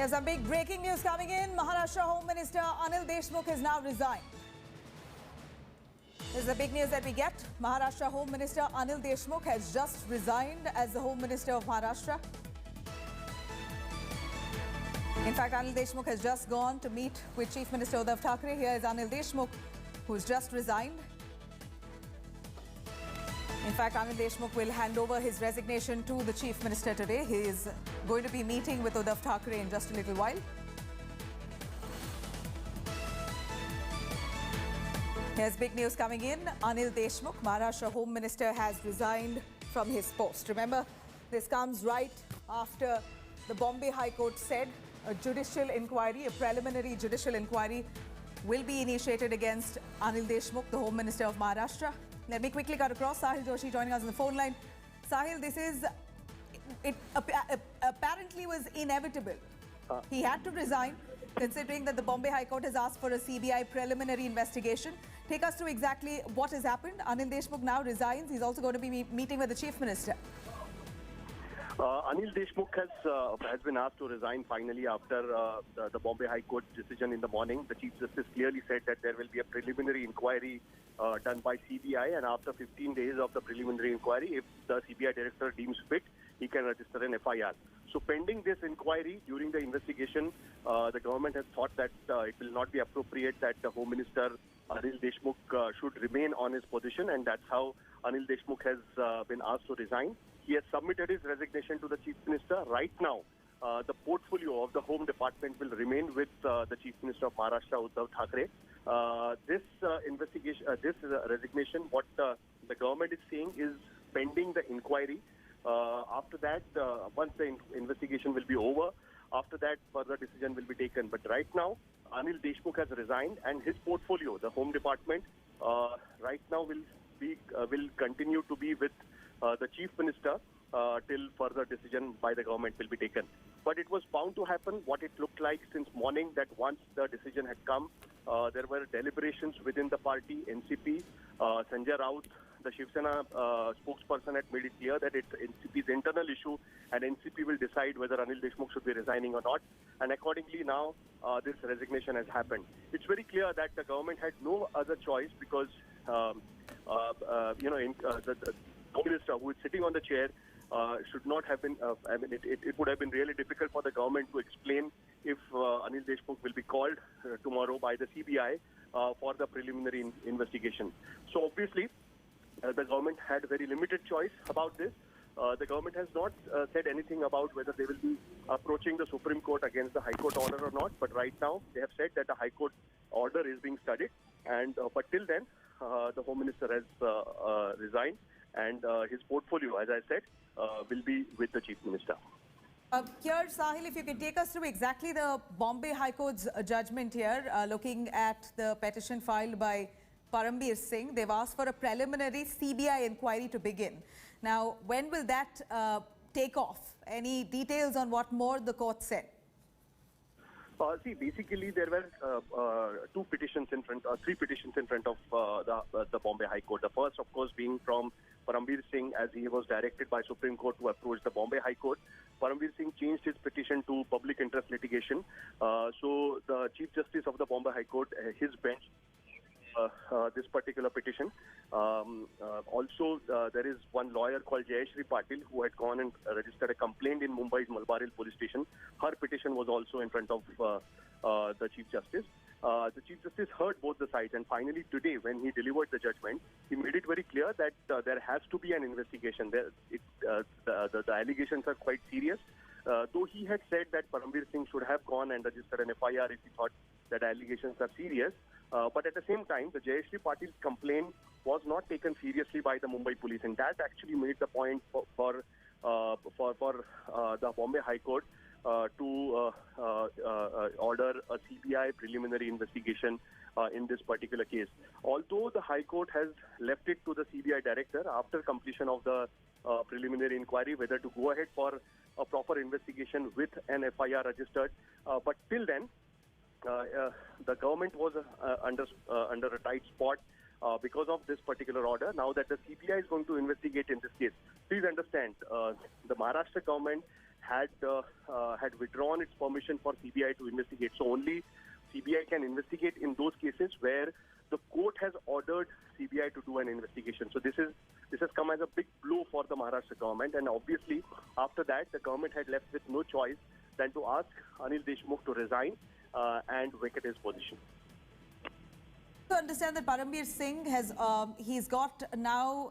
There's a big breaking news coming in. Maharashtra Home Minister Anil Deshmukh has now resigned. This is the big news that we get. Maharashtra Home Minister Anil Deshmukh has just resigned as the Home Minister of Maharashtra. In fact, Anil Deshmukh has just gone to meet with Chief Minister Uddhav Thackeray. Here is Anil Deshmukh, who's just resigned. In fact, Anil Deshmukh will hand over his resignation to the Chief Minister today. He is going to be meeting with Uddhav Thackeray in just a little while. Here's big news coming in. Anil Deshmukh, Maharashtra Home Minister, has resigned from his post. Remember, this comes right after the Bombay High Court said a judicial inquiry, a preliminary judicial inquiry, will be initiated against Anil Deshmukh, the Home Minister of Maharashtra. Let me quickly cut across. Sahil Joshi joining us on the phone line. Sahil, it apparently was inevitable. He had to resign, considering that the Bombay High Court has asked for a CBI preliminary investigation. Take us through exactly what has happened. Anil Deshmukh now resigns. He's also going to be meeting with the Chief Minister. Anil Deshmukh has been asked to resign finally after the Bombay High Court decision in the morning. The Chief Justice clearly said that there will be a preliminary inquiry done by CBI, and after 15 days of the preliminary inquiry, if the CBI director deems fit, he can register an FIR. So pending this inquiry, during the investigation, the government has thought that it will not be appropriate that the Home Minister Anil Deshmukh should remain on his position, and that's how Anil Deshmukh has been asked to resign. He has submitted his resignation to the Chief Minister. Right now, the portfolio of the Home Department will remain with the Chief Minister of Maharashtra, Uddhav Thackeray. This resignation, what the government is saying is pending the inquiry. After that, once the investigation will be over, after that, further decision will be taken. But right now, Anil Deshmukh has resigned, and his portfolio, the Home Department, right now will continue to be with the Chief Minister till further decision by the government will be taken. But it was bound to happen. What it looked like since morning, that once the decision had come, there were deliberations within the party, NCP. Sanjay Raut, the Shiv Sena spokesperson, had made it clear that it's NCP's internal issue, and NCP will decide whether Anil Deshmukh should be resigning or not. And accordingly, now this resignation has happened. It's very clear that the government had no other choice, because the Home Minister who is sitting on the chair should not have been. It would have been really difficult for the government to explain if Anil Deshmukh will be called tomorrow by the CBI for the preliminary investigation. So obviously, the government had very limited choice about this. The government has not said anything about whether they will be approaching the Supreme Court against the High Court order or not. But right now, they have said that the High Court order is being studied. And but till then, the Home Minister has resigned, and his portfolio, as I said, will be with the Chief Minister. Here, Sahil, if you can take us through exactly the Bombay High Court's judgment here, looking at the petition filed by Parambir Singh. They've asked for a preliminary CBI inquiry to begin. Now, when will that take off? Any details on what more the court said? See, basically, there were three petitions in front of the Bombay High Court. The first, of course, being from Parambir Singh, as he was directed by Supreme Court to approach the Bombay High Court. Parambir Singh changed his petition to public interest litigation. So the Chief Justice of the Bombay High Court, his bench, this particular petition. Also, there is one lawyer called Jayashree Patil who had gone and registered a complaint in Mumbai's Mulbaril police station. Her petition was also in front of the Chief Justice. The Chief Justice heard both the sides, and finally today, when he delivered the judgment, he made it very clear that there has to be an investigation. The allegations are quite serious. Though he had said that Parambir Singh should have gone and registered an FIR if he thought that allegations are serious. But at the same time, the Jayashree Patil's complaint was not taken seriously by the Mumbai police, and that actually made the point for the Bombay High Court to order a CBI preliminary investigation in this particular case. Although the High Court has left it to the CBI director after completion of the preliminary inquiry whether to go ahead for a proper investigation with an FIR registered, but till then, the government was under a tight spot because of this particular order. Now that the CBI is going to investigate in this case, please understand, the Maharashtra government had withdrawn its permission for CBI to investigate. So only CBI can investigate in those cases where the court has ordered CBI to do an investigation. So this has come as a big blow for the Maharashtra government, and obviously after that the government had left with no choice than to ask Anil Deshmukh to resign and vacate his position. To understand that Parambir Singh has he's got now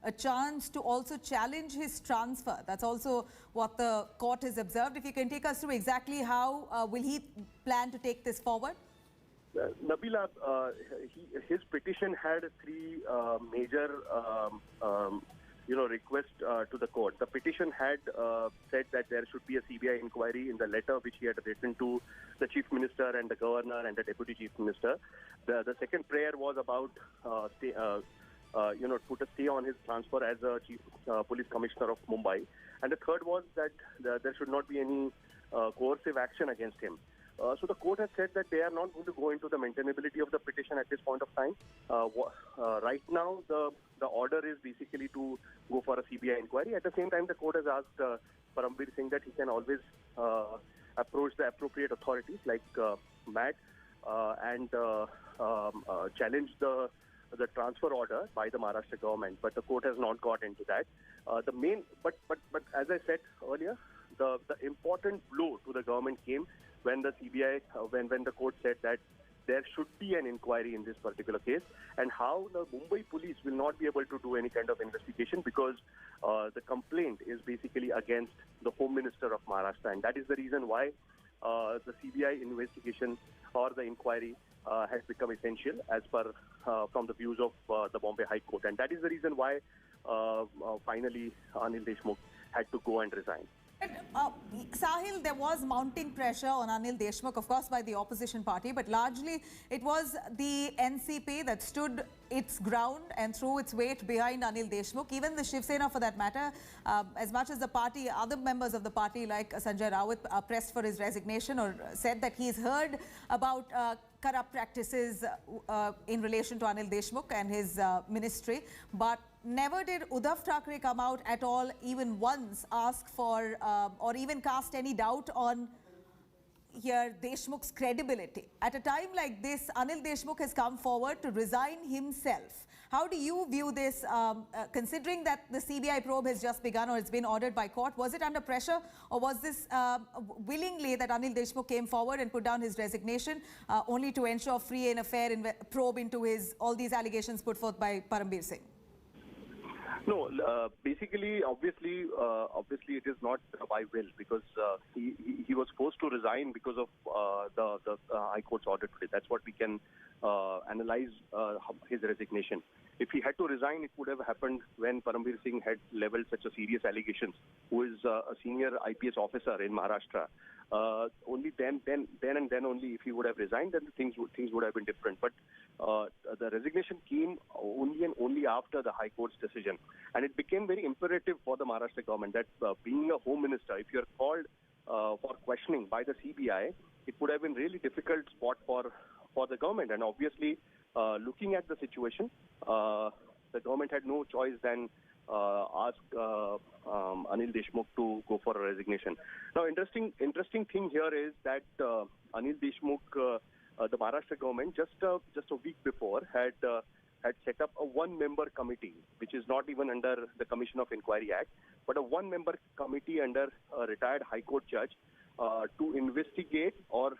a chance to also challenge his transfer. That's also what the court has observed. If you can take us through exactly how will he plan to take this forward? Nabila, his petition had three major requests to the court. The petition had said that there should be a CBI inquiry in the letter which he had written to the Chief Minister and the Governor and the Deputy Chief Minister. The second prayer was about put a stay on his transfer as a Chief Police Commissioner of Mumbai. And the third was that there should not be any coercive action against him. So the court has said that they are not going to go into the maintainability of the petition at this point of time. Right now, the order is basically to go for a CBI inquiry. At the same time, the court has asked Parambir Singh that he can always approach the appropriate authorities like MAT and challenge the transfer order by the Maharashtra government. But the court has not got into that. But as I said earlier, the important blow to the government came when the CBI, when the court said that there should be an inquiry in this particular case, and how the Mumbai police will not be able to do any kind of investigation because the complaint is basically against the Home Minister of Maharashtra, and that is the reason why the CBI investigation or the inquiry has become essential as per from the views of the Bombay High Court, and that is the reason why finally Anil Deshmukh had to go and resign. Sahil, there was mounting pressure on Anil Deshmukh, of course, by the opposition party, but largely it was the NCP that stood its ground and threw its weight behind Anil Deshmukh. Even the Shiv Sena, for that matter, as much as the party, other members of the party like Sanjay Rawat pressed for his resignation or said that he's heard about corrupt practices in relation to Anil Deshmukh and his ministry, but never did Uddhav Thackeray come out at all, even once, ask for or even cast any doubt on here Deshmukh's credibility. At a time like this, Anil Deshmukh has come forward to resign himself. How do you view this, considering that the CBI probe has just begun or it's been ordered by court? Was it under pressure, or was this willingly that Anil Deshmukh came forward and put down his resignation only to ensure free and a fair probe into all these allegations put forth by Parambir Singh? No, basically, obviously, it is not by will, because he was forced to resign because of the High Court's order today. That's what we can analyze his resignation. If he had to resign, it would have happened when Parambir Singh had leveled such a serious allegations, who is a senior IPS officer in Maharashtra. Only then only, if he would have resigned, then things would have been different. But the resignation came only after the High Court's decision, and it became very imperative for the Maharashtra government that being a home minister, if you are called for questioning by the CBI, it would have been really difficult spot for the government. And obviously, looking at the situation, the government had no choice than ask Anil Deshmukh to go for a resignation. Now, interesting thing here is that Anil Deshmukh, the Maharashtra government, just a week before had set up a one-member committee, which is not even under the Commission of Inquiry Act, but a one-member committee under a retired High Court judge to investigate or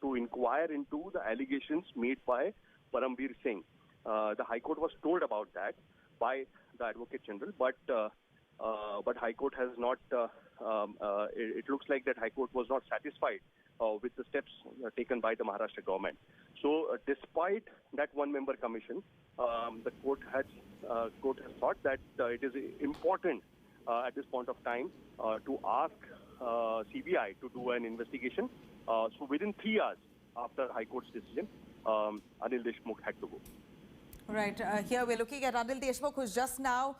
to inquire into the allegations made by Parambir Singh. The High Court was told about that by the Advocate General, but High Court has not. It looks like that High Court was not satisfied with the steps taken by the Maharashtra government. So, despite that one-member commission, the court has thought that it is important at this point of time to ask CBI to do an investigation. So, within 3 hours after High Court's decision, Anil Deshmukh had to go. Right. Here we're looking at Anil Deshmukh, who's just now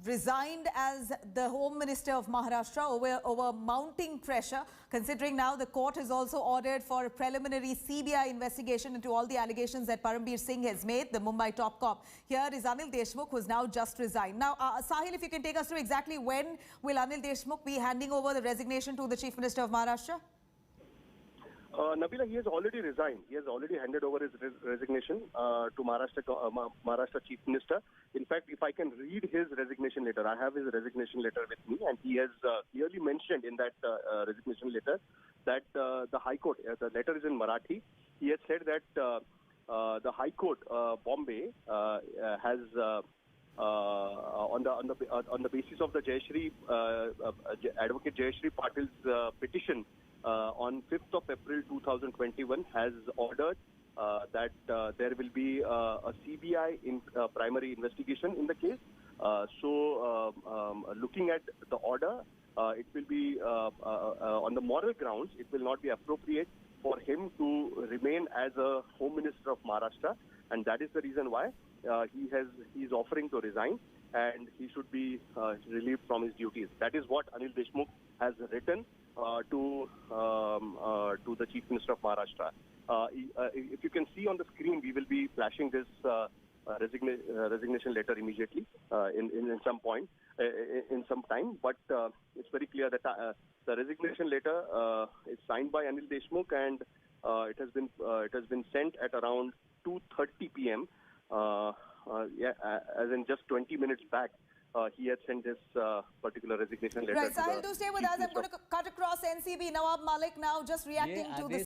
resigned as the Home Minister of Maharashtra over mounting pressure, considering now the court has also ordered for a preliminary CBI investigation into all the allegations that Parambir Singh has made, the Mumbai top cop. Here is Anil Deshmukh, who's now just resigned. Now, Sahil, if you can take us through exactly when will Anil Deshmukh be handing over the resignation to the Chief Minister of Maharashtra? Nabila, he has already resigned. He has already handed over his resignation to Maharashtra Chief Minister. In fact, if I can read his resignation letter, I have his resignation letter with me, and he has clearly mentioned in that resignation letter that the High Court, the letter is in Marathi. He has said that the High Court, Bombay, has on the basis of the Advocate Jayashree Patil's petition. On 5th of April 2021 has ordered that there will be a CBI primary investigation in the case. Looking at the order, it will be on the moral grounds, it will not be appropriate for him to remain as a Home Minister of Maharashtra, and that is the reason why he is offering to resign, and he should be relieved from his duties. That is what Anil Deshmukh has written to the Chief Minister of Maharashtra. If you can see on the screen, we will be flashing this resignation letter immediately in some point, in some time. But it's very clear that the resignation letter is signed by Anil Deshmukh, and it has been sent at around 2:30 p.m. As in just 20 minutes back. He had sent this particular resignation letter. Right, Sahil, do stay with us. I'm going to cut across NCB. Nawab Malik now just reacting to this.